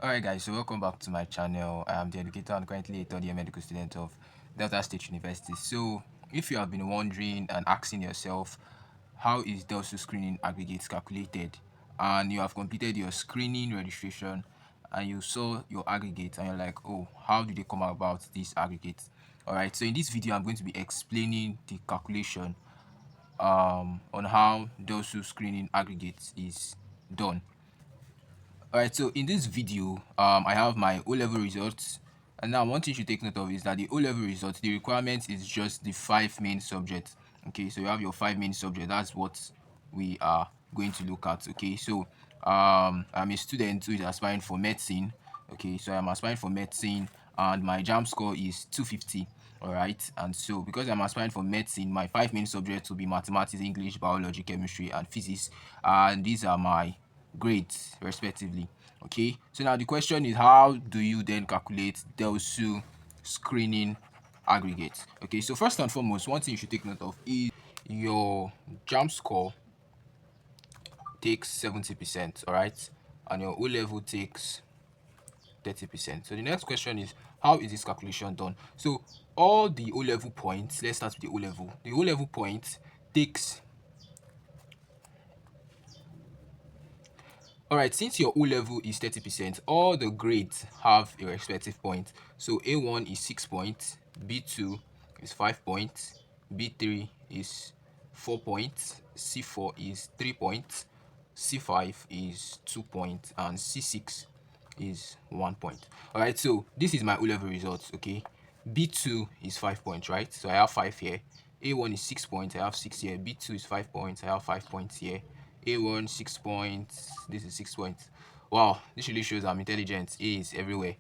Alright guys, so welcome back to my channel. I am the educator and currently a third year medical student of Delta State University. So if you have been wondering and asking yourself how is DELSU screening aggregates calculated, and you have completed your screening registration and you saw your aggregate and you're like, oh, how did they come about this aggregate? Alright, so in this video I'm going to be explaining the calculation on how DELSU screening aggregate is done. Alright, so in this video, I have my O-level results, and now one thing you should take note of is that the O-level results, the requirement is just the 5 main subjects. Okay, so you have your 5 main subjects. That's what we are going to look at. Okay, so I'm a student who is aspiring for medicine. Okay, so I'm aspiring for medicine, and my JAMB score is 250. All right, and so because I'm aspiring for medicine, my 5 main subjects will be mathematics, English, biology, chemistry, and physics, and these are my grades respectively. Okay, so now the question is, how do you then calculate DELSU screening aggregate? Okay, so first and foremost, one thing you should take note of is your JAMB score takes 70%, all right, and your O level takes 30%. So the next question is, how is this calculation done? So all the O level points, let's start with the O level. The O level point takes, all right, since your O level is 30%, all the grades have a respective point. So A1 is 6 points, B2 is 5 points, B3 is 4 points, C4 is 3 points, C5 is 2 points, and C6 is 1 point. All right, so this is my O level results. Okay, B2 is 5 points, right? So I have 5 here. A1 is 6 points, I have 6 here. B2 is 5 points, I have 5 points here. A1 6 points, this is 6 points. Wow, this really shows I'm intelligent. A is everywhere.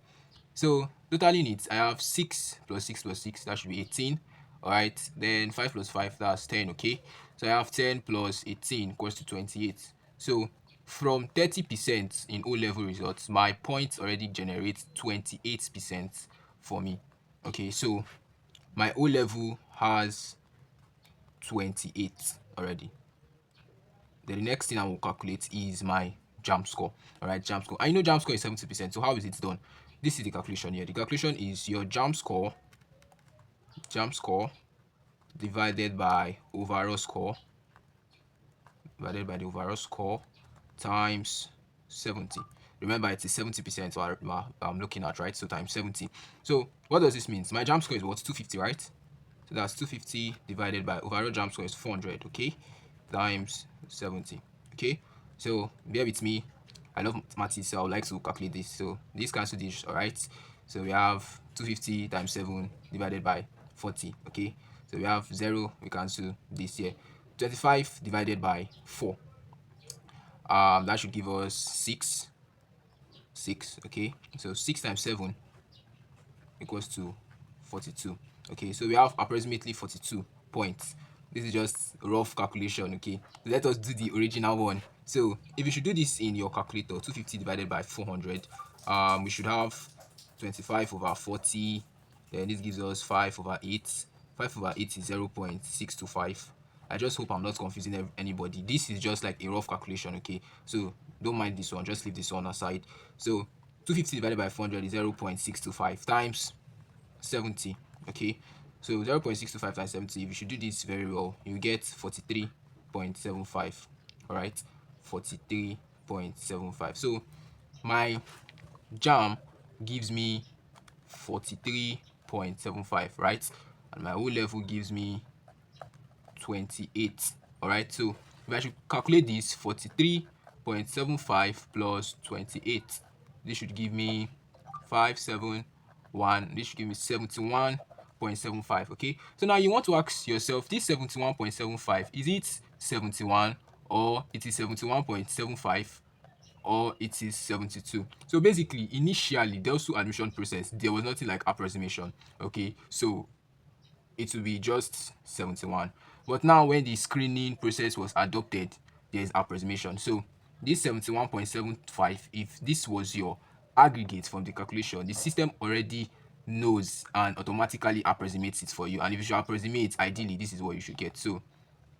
So totaling it, I have 6 plus 6 plus 6, that should be 18. All right, then 5 plus 5, that's 10. Okay, so I have 10 plus 18 equals to 28. So from 30% in O level results, my points already generate 28% for me. Okay, so my O level has 28 already. Then the next thing I will calculate is my JAMB score. All right, JAMB score. I know JAMB score is 70%. So how is it done? This is the calculation here. The calculation is your JAMB score divided by overall score, divided by the overall score times 70. Remember, it is 70%, so I'm looking at, right? So times 70. So what does this mean? My JAMB score is what? 250, right? So that's 250 divided by overall JAMB score is 400, okay? Times 70, okay? So bear with me. I love mathematics, so I would like to calculate this. So this cancel this, all right? So we have 250 times 7 divided by 40, okay? So we have 0, we cancel this here. 25 divided by 4. That should give us 6, okay? So 6 times 7 equals to 42. Okay, so we have approximately 42 points. This is just rough calculation. Okay, so let us do the original one. So if you should do this in your calculator, 250 divided by 400, we should have 25 over 40. Then this gives us 5 over 8. 5 over 8 is 0.625. I just hope I'm not confusing anybody. This is just like a rough calculation. Okay, so don't mind this one, just leave this one aside. So 250 divided by 400 is 0.625 times 70. Okay, so 0.625 times 70, if you should do this very well, you get 43.75. all right, 43.75. so my JAM gives me 43.75, right, and my O level gives me 28. All right, so if I should calculate this, 43.75 plus 28, this should give me 571. This should give me 71.75. okay, so now you want to ask yourself, this 71.75, is it 71, or it is 71.75, or it is 72? So basically, initially DELSU admission process, there was nothing like approximation. Okay, so it will be just 71. But now when the screening process was adopted, there is approximation. So this 71.75, if this was your aggregate from the calculation, the system already knows and automatically approximates it for you. And if you should approximate, ideally this is what you should get. So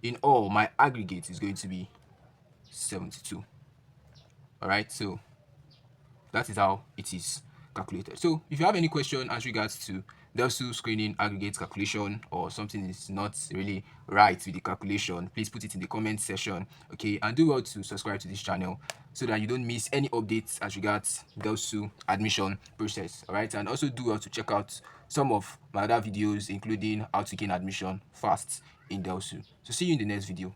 in all, my aggregate is going to be 72. All right, so That is how it is calculated. So if you have any question as regards to DELSU screening aggregate calculation, or something is not really right with the calculation, please put it in the comment section. Okay, and do well to subscribe to this channel so that you don't miss any updates as regards DELSU admission process. All right, and also do well to check out some of my other videos, including how to gain admission fast in DELSU. So see you in the next video.